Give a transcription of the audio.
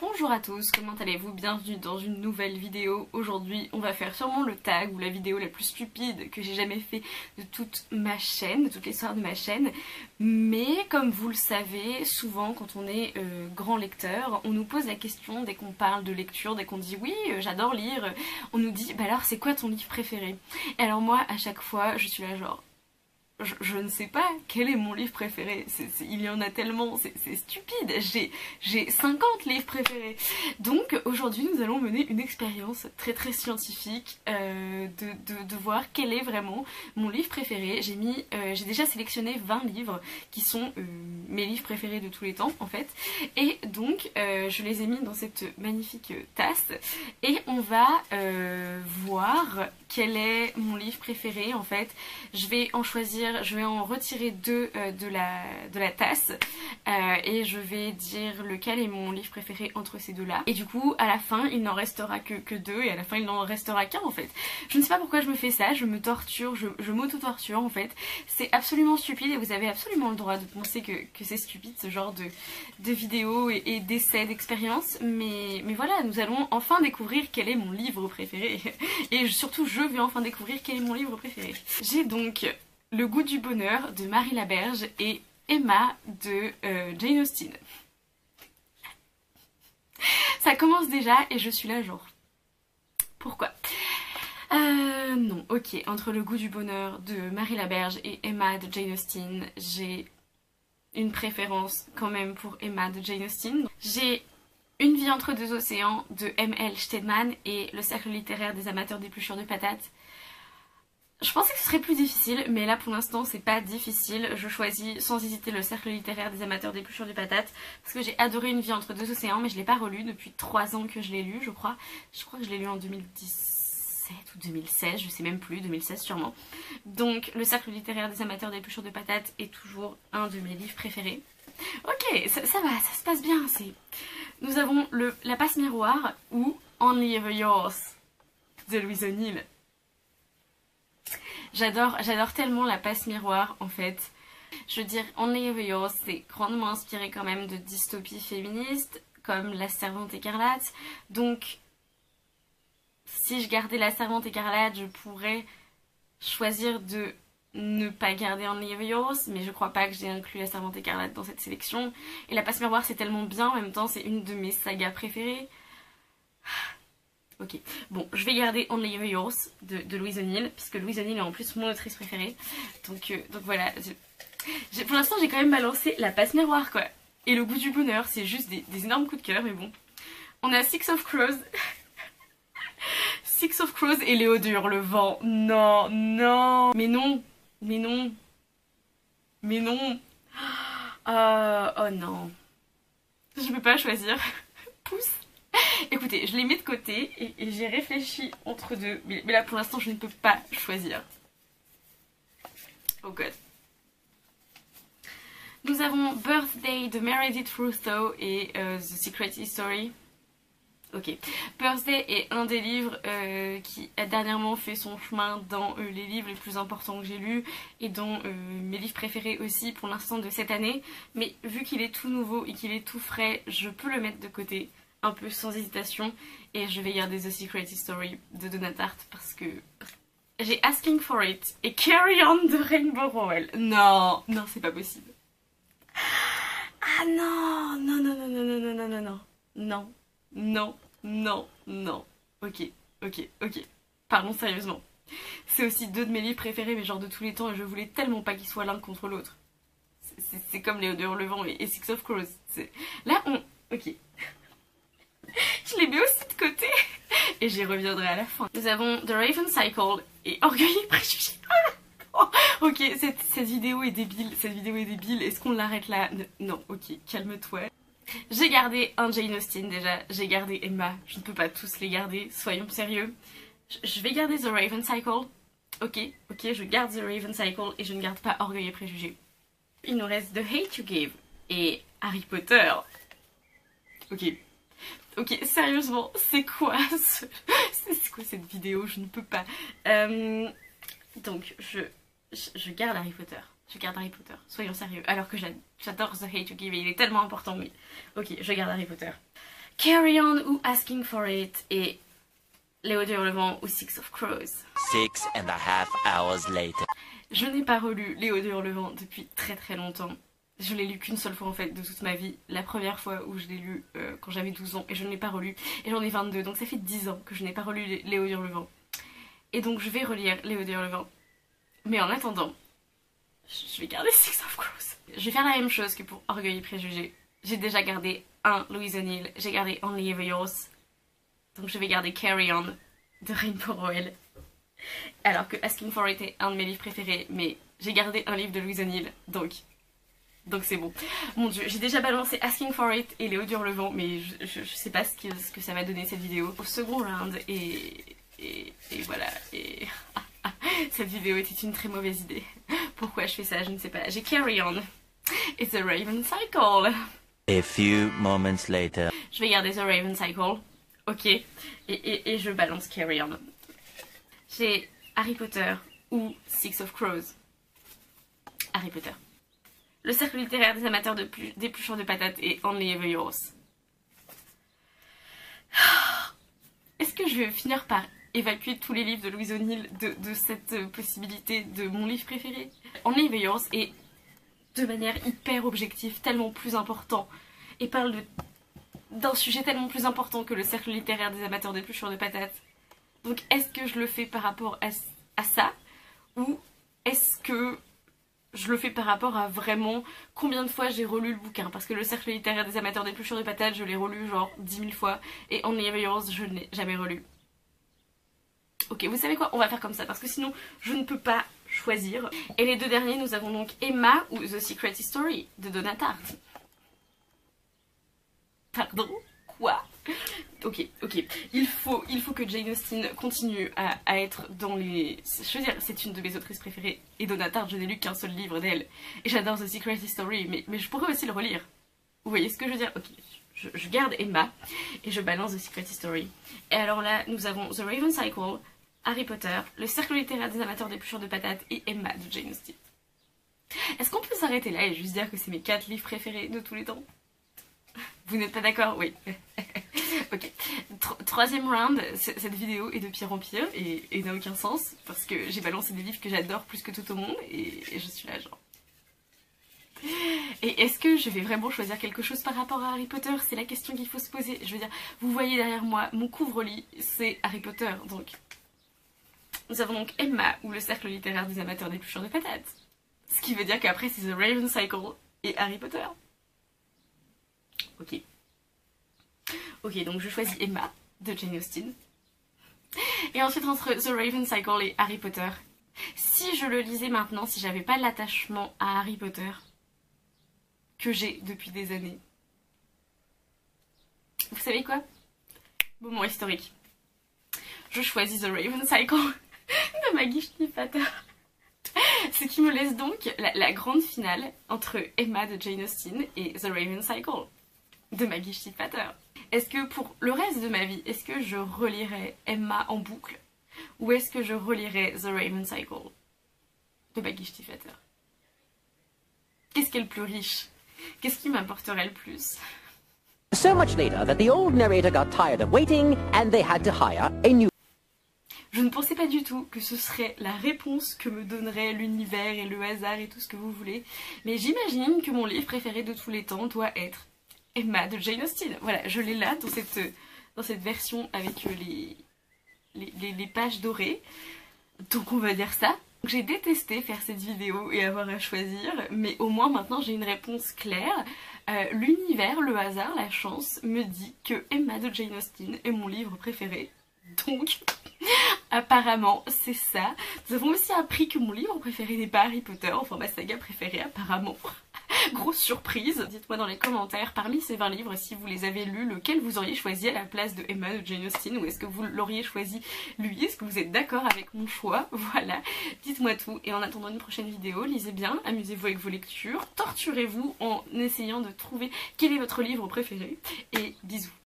Bonjour à tous, comment allez-vous? Bienvenue dans une nouvelle vidéo. Aujourd'hui on va faire sûrement le tag ou la vidéo la plus stupide que j'ai jamais fait de toute ma chaîne, de toute l'histoire de ma chaîne. Mais comme vous le savez, souvent quand on est grand lecteur, on nous pose la question dès qu'on parle de lecture, dès qu'on dit oui j'adore lire, on nous dit bah alors c'est quoi ton livre préféré? Et alors moi à chaque fois je suis là genre... Je ne sais pas quel est mon livre préféré, il y en a tellement, c'est stupide, j'ai 50 livres préférés. Donc aujourd'hui nous allons mener une expérience très scientifique de voir quel est vraiment mon livre préféré. J'ai déjà sélectionné 20 livres qui sont mes livres préférés de tous les temps en fait. Et donc je les ai mis dans cette magnifique tasse et on va voir quel est mon livre préféré en fait. Je vais en retirer deux de la tasse et je vais dire lequel est mon livre préféré entre ces deux là. Et du coup à la fin il n'en restera que deux et à la fin il n'en restera qu'un en fait. Je ne sais pas pourquoi je me fais ça, je me torture, je m'auto-torture en fait. C'est absolument stupide et vous avez absolument le droit de penser que c'est stupide ce genre de vidéos et d'essais d'expérience. Mais voilà, nous allons enfin découvrir quel est mon livre préféré. Et surtout je vais enfin découvrir quel est mon livre préféré. J'ai donc Le goût du bonheur de Marie Laberge et Emma de Jane Austen. Ça commence déjà et je suis là genre... Pourquoi? Non, ok, entre Le goût du bonheur de Marie Laberge et Emma de Jane Austen, j'ai une préférence quand même pour Emma de Jane Austen. J'ai Une vie entre deux océans de M.L. Stedman et Le cercle littéraire des amateurs d'épluchures de patates. Je pensais que ce serait plus difficile, mais là pour l'instant c'est pas difficile. Je choisis sans hésiter Le cercle littéraire des amateurs d'épluchures de patates parce que j'ai adoré Une vie entre deux océans, mais je l'ai pas relu depuis 3 ans que je l'ai lu, je crois. Je crois que je l'ai lu en 2017 ou 2016, je sais même plus, 2016 sûrement. Donc Le cercle littéraire des amateurs d'épluchures de patates est toujours un de mes livres préférés. Ok, ça va, ça se passe bien. Nous avons La passe miroir ou Only Ever Yours de Louise O'Neill. J'adore tellement La passe miroir en fait. Je veux dire, Only Ever Yours, c'est grandement inspiré quand même de dystopies féministes comme La servante écarlate. Donc, si je gardais La servante écarlate, je pourrais choisir de ne pas garder Only Ever Yours, mais je crois pas que j'ai inclus La servante écarlate dans cette sélection. Et La passe miroir, c'est tellement bien, en même temps, c'est une de mes sagas préférées. Ok, bon, je vais garder Only Ever Yours de Louise O'Neill, puisque Louise O'Neill est en plus mon autrice préférée. Donc voilà, pour l'instant j'ai quand même balancé La passe miroir quoi. Et Le goût du bonheur, c'est juste des énormes coups de cœur, mais bon. On a Six of Crows. Six of Crows et Léo de Hurlevent. Non, non. Mais non, mais non. Mais non. Oh non. Je peux pas choisir. Pouce. Écoutez, je les mets de côté et j'ai réfléchi entre deux. Mais là pour l'instant je ne peux pas choisir. Oh god. Nous avons Birthday de Meredith Rousseau et The Secret History. Ok. Birthday est un des livres qui a dernièrement fait son chemin dans les livres les plus importants que j'ai lus et dans mes livres préférés aussi pour l'instant de cette année. Mais vu qu'il est tout nouveau et qu'il est tout frais, je peux le mettre de côté un peu sans hésitation et je vais garder The Secret History de Donna Tartt parce que j'ai Asking for It et Carry On de Rainbow Rowell. Non, non c'est pas possible. Ah non, non, non, non, non, non, non, non, non, non, non, non, non, non. Ok, ok, ok. Parlons sérieusement. C'est aussi deux de mes livres préférés mais genre de tous les temps et je voulais tellement pas qu'ils soient l'un contre l'autre. C'est comme Léo de Hurlevent et Six of Crows. Là on... Ok. Je les mets aussi de côté et j'y reviendrai à la fin. Nous avons The Raven Cycle et Orgueil et Préjugés. Ok, cette vidéo est débile, est-ce qu'on l'arrête là? Non, ok, calme-toi. J'ai gardé un Jane Austen déjà, j'ai gardé Emma, je ne peux pas tous les garder, soyons sérieux. Je vais garder The Raven Cycle, ok, je garde The Raven Cycle et je ne garde pas Orgueil et Préjugés. Il nous reste The Hate You Gave et Harry Potter. Ok, sérieusement, c'est quoi cette vidéo? Je ne peux pas. Donc, je garde Harry Potter. Je garde Harry Potter. Soyons sérieux. Alors que j'adore The Hate You Give et il est tellement important, mais... Ok, je garde Harry Potter. Carry On ou Asking for It et Léo du Hurlevent ou Six of Crows. 6.5 hours later. Je n'ai pas relu Léo du Hurlevent depuis très très longtemps. Je l'ai lu qu'une seule fois en fait de toute ma vie. La première fois où je l'ai lu quand j'avais 12 ans et je ne l'ai pas relu. Et j'en ai 22 donc ça fait 10 ans que je n'ai pas relu Léo du Hurlevent. Et donc je vais relire Léo du Hurlevent. Mais en attendant, je vais garder Six of Crows. Je vais faire la même chose que pour Orgueil et Préjugés. J'ai déjà gardé un Louise O'Neill, j'ai gardé Only Ever Yours. Donc je vais garder Carry On de Rainbow Rowell. Alors que Asking for It est un de mes livres préférés, mais j'ai gardé un livre de Louise O'Neill, donc c'est bon. Mon dieu, j'ai déjà balancé Asking for It et Léo du Hurlevent, mais je sais pas ce que ça va donner cette vidéo. Au second round, et voilà, et... cette vidéo était une très mauvaise idée. Pourquoi je fais ça, je ne sais pas. J'ai Carry On et The Raven Cycle. A few moments later. Je vais garder The Raven Cycle, ok, et je balance Carry On. J'ai Harry Potter ou Six of Crows. Harry Potter. Le cercle littéraire des amateurs d'épluchures de patates et Only Ever Yours. Est-ce que je vais finir par évacuer tous les livres de Louise O'Neill de cette possibilité de mon livre préféré? Only Ever Yours est de manière hyper objective, tellement plus important, et parle d'un sujet tellement plus important que le cercle littéraire des amateurs d'épluchures de patates. Donc est-ce que je le fais par rapport à ça, ou est-ce que je le fais par rapport à vraiment combien de fois j'ai relu le bouquin? Parce que le cercle littéraire des amateurs d'épluchures de patates, je l'ai relu genre 10 000 fois, et Only Ever Yours, je ne l'ai jamais relu. Ok, vous savez quoi? On va faire comme ça, parce que sinon je ne peux pas choisir. Et les deux derniers, nous avons donc Emma ou The Secret History de Donna Tartt. Pardon? Quoi? Ok. Il faut que Jane Austen continue à être dans les... Je veux dire, c'est une de mes autrices préférées. Et Donna Tartt, je n'ai lu qu'un seul livre d'elle. Et j'adore The Secret History, mais je pourrais aussi le relire. Vous voyez ce que je veux dire? Ok, je garde Emma et je balance The Secret History. Et alors là, nous avons The Raven Cycle, Harry Potter, le cercle littéraire des amateurs d'épluchures de patates et Emma de Jane Austen. Est-ce qu'on peut s'arrêter là et juste dire que c'est mes 4 livres préférés de tous les temps? Vous n'êtes pas d'accord? Oui. Ok. Troisième round, cette vidéo est de pire en pire et n'a aucun sens parce que j'ai balancé des livres que j'adore plus que tout au monde et je suis là genre... Et est-ce que je vais vraiment choisir quelque chose par rapport à Harry Potter? C'est la question qu'il faut se poser. Je veux dire, vous voyez derrière moi, mon couvre-lit, c'est Harry Potter, donc... Nous avons donc Emma ou le cercle littéraire des amateurs d'épluchures de patates. Ce qui veut dire qu'après c'est The Raven Cycle et Harry Potter. Ok. Ok, donc je choisis Emma de Jane Austen. Et ensuite entre The Raven Cycle et Harry Potter. Si je le lisais maintenant, si j'avais pas l'attachement à Harry Potter que j'ai depuis des années. Vous savez quoi? Moment historique. Je choisis The Raven Cycle de Maggie Stiefvater. Ce qui me laisse donc la grande finale entre Emma de Jane Austen et The Raven Cycle de Maggie Stiefvater. Est-ce que pour le reste de ma vie, est-ce que je relirai Emma en boucle ou est-ce que je relirai The Raven Cycle de Maggie Stiefvater? Qu'est-ce qui est le plus riche? Qu'est-ce qui m'apporterait le plus? So much later that the old narrator got tired of waiting and they had to hire a new... Je ne pensais pas du tout que ce serait la réponse que me donnerait l'univers et le hasard et tout ce que vous voulez. Mais j'imagine que mon livre préféré de tous les temps doit être Emma de Jane Austen. Voilà, je l'ai là dans cette version avec les pages dorées. Donc on va dire ça. J'ai détesté faire cette vidéo et avoir à choisir, mais au moins maintenant j'ai une réponse claire. L'univers, le hasard, la chance me dit que Emma de Jane Austen est mon livre préféré. Donc, apparemment, c'est ça. Nous avons aussi appris que mon livre préféré n'est pas Harry Potter, enfin ma saga préférée apparemment. Grosse surprise. Dites-moi dans les commentaires, parmi ces 20 livres, si vous les avez lus, lequel vous auriez choisi à la place de Emma de Jane Austen, ou est-ce que vous l'auriez choisi lui? Est-ce que vous êtes d'accord avec mon choix? Voilà, dites-moi tout. Et en attendant une prochaine vidéo, lisez bien, amusez-vous avec vos lectures, torturez-vous en essayant de trouver quel est votre livre préféré, et bisous.